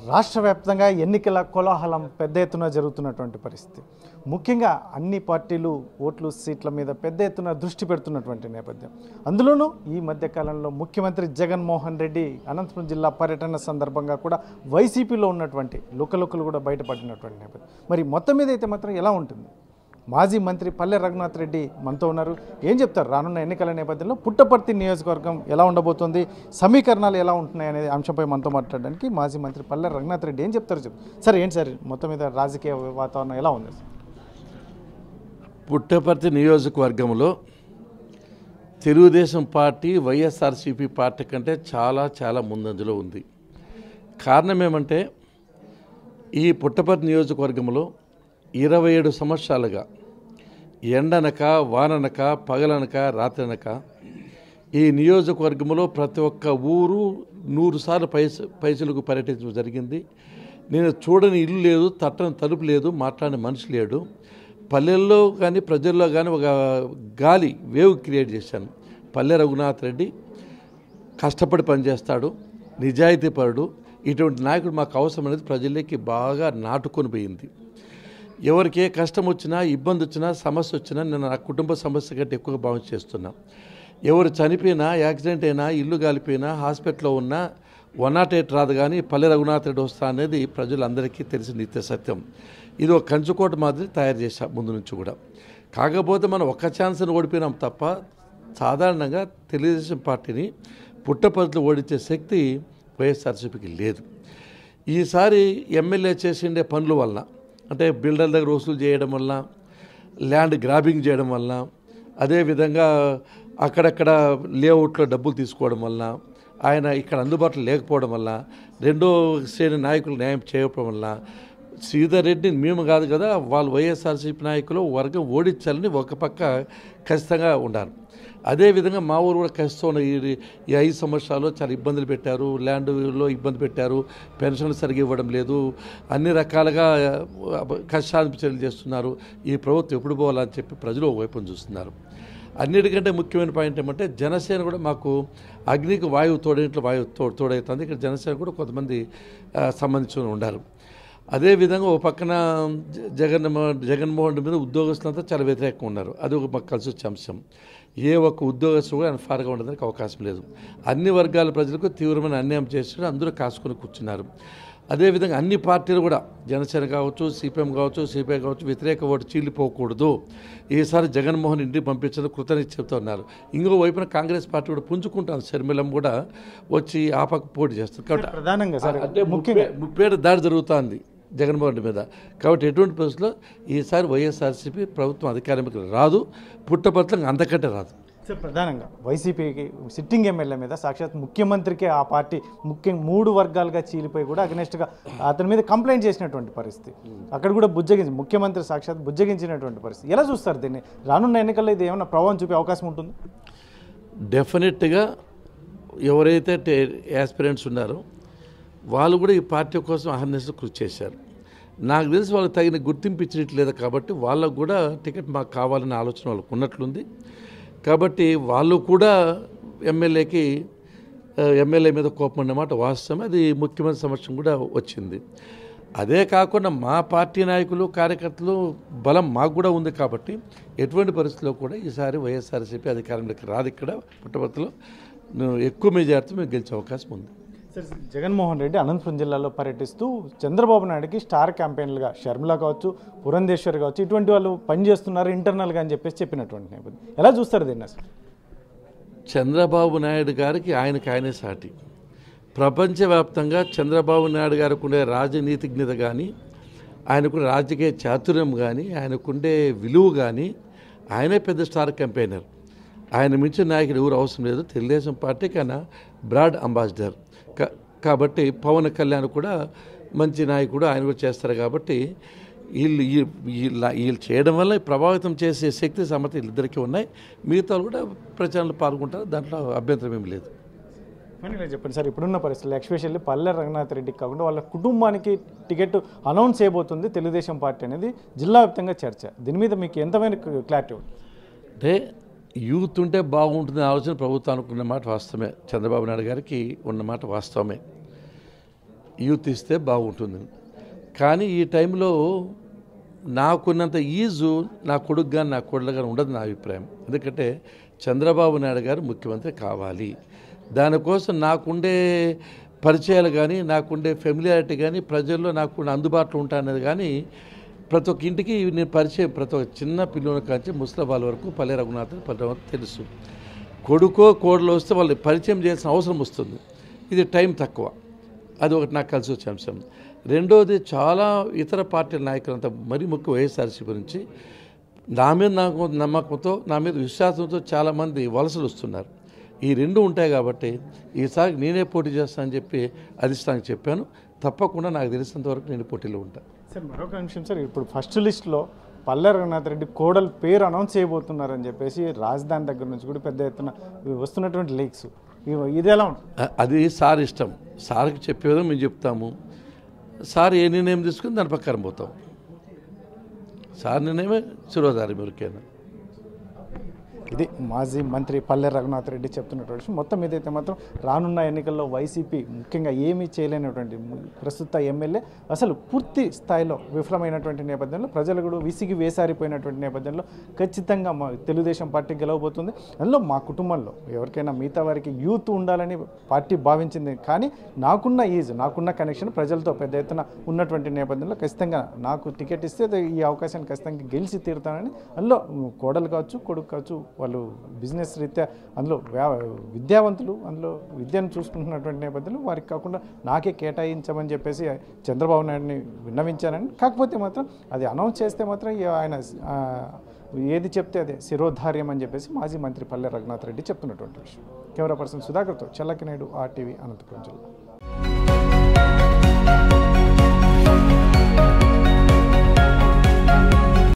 రాష్ట్ర వ్యాప్తంగా ఎన్నికల కోలాహలం పెద్ద ఎత్తున జరుగుతున్నటువంటి పరిస్థితి. ముఖ్యంగా అన్ని పార్టీలు ఓట్లు సీట్ల మీద పెద్ద ఎత్తున దృష్టి పెడుతున్నటువంటి నేపథ్యం. అందులోనూ ఈ మధ్యకాలంలో ముఖ్యమంత్రి జగన్మోహన్ రెడ్డి అనంతపురం జిల్లా పర్యటన సందర్భంగా కూడా వైసీపీలో ఉన్నటువంటి లుకలుకలు కూడా బయటపడినటువంటి నేపథ్యం. మరి మొత్తం మీద అయితే మాత్రం ఎలా ఉంటుంది? మాజీ మంత్రి పల్లె రఘునాథ్ రెడ్డి మనతో ఉన్నారు. ఏం చెప్తారు రానున్న ఎన్నికల నేపథ్యంలో పుట్టపర్తి నియోజకవర్గం ఎలా ఉండబోతోంది, సమీకరణాలు ఎలా ఉంటున్నాయి అనే అంశంపై మనతో మాట్లాడడానికి మాజీ మంత్రి పల్లె రఘునాథ్ రెడ్డి ఏం చెప్తారు సార్? ఏంటి సార్ మొత్తం మీద రాజకీయ వాతావరణం ఎలా ఉంది? పుట్టపర్తి నియోజకవర్గంలో తెలుగుదేశం పార్టీ వైఎస్ఆర్సీపీ పార్టీ కంటే చాలా ముందంజలో ఉంది. కారణం ఏమంటే ఈ పుట్టపర్తి నియోజకవర్గంలో 27 సంవత్సరాలుగా ఎండనక వాననక పగలనక రాత్రనక ఈ నియోజకవర్గంలో ప్రతి ఒక్క ఊరు 100 సార్లు పైసలకు పర్యటించడం జరిగింది. నేను చూడని ఇల్లు లేదు, తట్టని తలుపు లేదు, మాట్లాడిన మనిషి లేడు. పల్లెల్లో కానీ ప్రజల్లో కానీ ఒక గాలి వేవ్ క్రియేట్ చేశాను. పల్లె రఘునాథ్ రెడ్డి కష్టపడి పనిచేస్తాడు, నిజాయితీపరుడు. ఇటువంటి నాయకుడు మాకు అవసరం అనేది ప్రజలకి బాగా నాటుకొని పోయింది. ఎవరికి ఏ కష్టం వచ్చినా, ఇబ్బంది వచ్చినా, సమస్య వచ్చినా నేను నా కుటుంబ సమస్య కంటే ఎక్కువగా భావన చేస్తున్నా. ఎవరు చనిపోయినా, యాక్సిడెంట్ అయినా, ఇల్లు కాలిపోయినా, హాస్పిటల్లో ఉన్నా 108 రాదు కానీ పల్లె రఘునాథ్ రెడ్డి వస్తా అనేది ప్రజలందరికీ తెలిసిన నిత్య సత్యం. ఇది ఒక కంచుకోట మాదిరి తయారు చేశాం ముందు నుంచి కూడా. కాకపోతే మనం ఒక్క ఛాన్స్ని ఓడిపోయినాం తప్ప సాధారణంగా తెలుగుదేశం పార్టీని పుట్టపర్తిలో ఓడించే శక్తి వైఎస్ఆర్సీపీకి లేదు. ఈసారి ఎమ్మెల్యే చేసిండే పనుల వలన, అంటే బిల్డర్ దగ్గర వసూలు చేయడం వల్ల, ల్యాండ్ గ్రాబింగ్ చేయడం వల్ల, అదేవిధంగా అక్కడక్కడ లేఅవుట్లో డబ్బులు తీసుకోవడం వల్ల, ఆయన ఇక్కడ అందుబాటులో లేకపోవడం వల్ల, రెండో శ్రేణి నాయకులు న్యాయం చేయడం వల్ల శ్రీధర్ రెడ్డిని మేము కాదు కదా, వాళ్ళు వైఎస్ఆర్సీపీ నాయకులు వర్గం ఓడించాలని ఒక పక్క ఖచ్చితంగా ఉన్నారు. అదేవిధంగా మా ఊరు కూడా కష్టం. ఈ 5 సంవత్సరాలు చాలా ఇబ్బందులు పెట్టారు, ల్యాండ్లో ఇబ్బంది పెట్టారు, పెన్షన్లు సరిగ్గా ఇవ్వడం లేదు, అన్ని రకాలుగా కష్టాన్ని చర్యలు చేస్తున్నారు. ఈ ప్రభుత్వం ఎప్పుడు పోవాలని చెప్పి ప్రజలు వైపు చూస్తున్నారు. అన్నిటికంటే ముఖ్యమైన పాయింట్ ఏమంటే జనసేన కూడా మాకు అగ్నికి వాయువు తోడేంట్లో తోడవుతుంది. ఇక్కడ జనసేన కూడా కొంతమంది సంబంధించి ఉన్నారు. అదేవిధంగా ఒక పక్కన జగన్మోహన్ రెడ్డి మీద ఉద్యోగస్తులంతా చాలా వ్యతిరేకంగా ఉన్నారు. అది ఒక మాకు కలిసి వచ్చే అంశం. ఏ ఒక్క ఉద్యోగస్తు కూడా అన్ఫార్గా ఉండడానికి అవకాశం లేదు. అన్ని వర్గాల ప్రజలకు తీవ్రమైన అన్యాయం చేసి అందరూ కాసుకొని కూర్చున్నారు. అదేవిధంగా అన్ని పార్టీలు కూడా జనసేన కావచ్చు, సిపిఎం కావచ్చు, సిపిఐ కావచ్చు వ్యతిరేక ఓటు చీలిపోకూడదు, ఈసారి జగన్మోహన్ ఇంటికి పంపించడం కృతజ్ఞత చెప్తూ ఉన్నారు. ఇంకో వైపున కాంగ్రెస్ పార్టీ కూడా పుంజుకుంటాను, షర్మిలం కూడా వచ్చి ఆ పక్క పోటీ చేస్తారు. కాబట్టి ప్రధానంగా అంటే ముప్పేట దాడి జరుగుతుంది జగన్మోహన్ రెడ్డి మీద. కాబట్టి ఎటువంటి పరిస్థితుల్లో ఈసారి వైఎస్ఆర్సీపీ ప్రభుత్వం అధికారంలోకి రాదు, పుట్టపర్తిలో అంతకంటే రాదు. సార్ ప్రధానంగా వైసీపీకి సిట్టింగ్ ఎమ్మెల్యే మీద సాక్షాత్ ముఖ్యమంత్రికి ఆ పార్టీ 3 వర్గాలుగా చీలిపోయి కూడా అగనెస్ట్గా అతని మీద కంప్లైంట్ చేసినటువంటి పరిస్థితి, అక్కడ కూడా ముఖ్యమంత్రి సాక్షాత్ బుజ్జగించినటువంటి పరిస్థితి. ఎలా చూస్తారు దీన్ని? రానున్న ఎన్నికల్లో ఇది ఏమైనా ప్రభావం చూపే అవకాశం ఉంటుంది? డెఫినెట్గా ఎవరైతే యాస్పిరెంట్స్ ఉన్నారో వాళ్ళు కూడా ఈ పార్టీ కోసం అహర్నిశలు కృషి చేశారు. నాకు తెలిసి వాళ్ళకి తగిన గుర్తింపు ఇచ్చినట్లేదు కాబట్టి వాళ్ళకు కూడా టికెట్ మాకు కావాలనే ఆలోచన వాళ్ళకు ఉన్నట్లుంది. కాబట్టి వాళ్ళు కూడా ఎమ్మెల్యే మీద కోపం అన్నమాట వాస్తవం. అది ముఖ్యమంత్రి సమక్షం కూడా వచ్చింది. అదే కాకుండా మా పార్టీ నాయకులు, కార్యకర్తలు బలం మాకు కూడా ఉంది. కాబట్టి ఎటువంటి పరిస్థితుల్లో కూడా ఈసారి వైఎస్ఆర్సీపీ అధికారంలోకి రాదు. ఇక్కడ పుట్టపర్తిలో ఎక్కువ మెజార్టీ మేము గెలిచే అవకాశం ఉంది. సార్ జగన్మోహన్ రెడ్డి అనంతపురం జిల్లాలో పర్యటిస్తూ చంద్రబాబు నాయుడుకి స్టార్ క్యాంపెయిన్లుగా షర్మిల కావచ్చు, పురంధేశ్వర్ కావచ్చు, ఇటువంటి వాళ్ళు పనిచేస్తున్నారు ఇంటర్నల్గా అని చెప్పినటువంటి నేపథ్యం ఎలా చూస్తారు దీన్ని? అసలు చంద్రబాబు నాయుడు గారికి ఆయనే సాటి. ప్రపంచవ్యాప్తంగా చంద్రబాబు నాయుడు గారికి ఉండే రాజనీతిజ్ఞత కానీ, ఆయనకుండే రాజకీయ చాతుర్యం కానీ, ఆయనకుండే విలువ కానీ, ఆయనే పెద్ద స్టార్ క్యాంపెయినర్. ఆయన మించిన నాయకుడు ఎవరు అవసరం లేదు. తెలుగుదేశం పార్టీకి ఆయన బ్రాడ్ అంబాసిడర్. కాబట్టి పవన్ కళ్యాణ్ కూడా మంచి నాయకుడు, ఆయన కూడా చేస్తారు. కాబట్టి వీళ్ళు చేయడం వల్ల ప్రభావితం చేసే శక్తి సమర్థ వీళ్ళిద్దరికీ ఉన్నాయి. మిగతా కూడా ప్రచారంలో పాల్గొంటారు, దాంట్లో అభ్యంతరం ఏమి లేదు. ఫైనల్గా చెప్పండి సార్, ఇప్పుడున్న పరిస్థితులు ఎస్పెషల్లీ పల్లె రఘునాథ్ రెడ్డికి కాకుండా వాళ్ళ కుటుంబానికి టికెట్ అనౌన్స్ చేయబోతుంది తెలుగుదేశం పార్టీ అనేది జిల్లా వ్యాప్తంగా చర్చ. దీని మీద మీకు ఎంతమైన క్లారిటీ ఉంది? అంటే యూత్ ఉంటే బాగుంటుంది ఆలోచన ప్రభుత్వం అనుకున్న మాట వాస్తవమే. చంద్రబాబు నాయుడు గారికి ఉన్న మాట వాస్తవమే. యూత్ ఇస్తే బాగుంటుంది. కానీ ఈ టైంలో నాకున్నంత ఈజు నా కొడుకు కానీ నా కోడలు కానీ ఉండదు నా అభిప్రాయం. ఎందుకంటే చంద్రబాబు నాయుడు గారు ముఖ్యమంత్రి కావాలి. దానికోసం నాకుండే పరిచయాలు కానీ నాకుండే ఫెమిలియారిటీ కానీ ప్రజల్లో నాకు అందుబాటులో ఉంటానది కానీ ప్రతి ఒక్క ఇంటికి నేను పరిచయం ప్రతి ఒక్క చిన్న పిల్లల కాంచి ముసలి వాళ్ళ వరకు పల్లె రఘునాథ్ వరకు తెలుసు. కొడుకో కోడలు వస్తే వాళ్ళు పరిచయం చేయాల్సిన అవసరం వస్తుంది. ఇది టైం తక్కువ. అది ఒకటి నాకు కలిసి వచ్చే అంశం. రెండోది చాలా ఇతర పార్టీల నాయకులంతా మరీ ముఖ్య వైఎస్ఆర్సీపీ నుంచి నా మీద నాకు నమ్మకంతో నా మీద విశ్వాసంతో చాలామంది వలసలు వస్తున్నారు. ఈ రెండు ఉంటాయి కాబట్టి ఈసారి నేనే పోటీ చేస్తానని చెప్పి అధిష్టానికి చెప్పాను. తప్పకుండా నాకు తెలిసినంతవరకు నేను పోటీలో ఉంటాను. సార్ మరొక నిమిషం సార్, ఇప్పుడు ఫస్ట్ లిస్టులో పల్లె రఘునాథ్ రెడ్డి కోడలు పేరు అనౌన్స్ చేయబోతున్నారని చెప్పేసి రాజధాని దగ్గర నుంచి కూడా పెద్ద ఎత్తున వస్తున్నటువంటి లీక్స్, ఇది ఎలా ఉంటుంది? అది సార్ ఇష్టం. సార్కి చెప్పేదో మేము చెప్తాము. సార్ ఏ నిర్ణయం తీసుకుని దాని ప్రకారం పోతాం. సార్ నిర్ణయమే శిరోధారి మురికేనా. ఇది మాజీ మంత్రి పల్లె రఘునాథ్ రెడ్డి చెప్తున్నటువంటి విషయం. మొత్తం ఏదైతే మాత్రం రానున్న ఎన్నికల్లో వైసీపీ ముఖ్యంగా ఏమీ చేయలేనటువంటి ప్రస్తుత ఎమ్మెల్యే అసలు పూర్తి స్థాయిలో విఫలమైనటువంటి నేపథ్యంలో ప్రజలు కూడా విసిగి వేసారిపోయినటువంటి నేపథ్యంలో ఖచ్చితంగా మా తెలుగుదేశం పార్టీ గెలవబోతుంది. అందులో మా కుటుంబంలో ఎవరికైనా మిగతా వారికి యూత్ ఉండాలని పార్టీ భావించింది. కానీ నాకున్న కనెక్షన్ ప్రజలతో పెద్ద ఎత్తున ఉన్నటువంటి నేపథ్యంలో ఖచ్చితంగా నాకు టికెట్ ఇస్తే ఈ అవకాశాన్ని ఖచ్చితంగా గెలిచి తీరుతానని, అందులో కోడలు కావచ్చు కొడుకు కావచ్చు వాళ్ళు బిజినెస్ రీత్యా అందులో విద్యావంతులు, అందులో విద్యను చూసుకుంటున్నటువంటి నేపథ్యంలో వారికి కాకుండా నాకే కేటాయించమని చెప్పేసి చంద్రబాబు నాయుడిని విన్నవించానని. కాకపోతే మాత్రం అది అనౌన్స్ చేస్తే మాత్రం ఆయన ఏది చెప్తే అదే శిరోధార్యం అని చెప్పేసి మాజీ మంత్రి పల్లె రఘునాథ్ రెడ్డి చెప్తున్నటువంటి విషయం. కెమెరా పర్సన్ సుధాకర్తో చల్లకినాయుడు, RTV, అనంతపురం జిల్లా.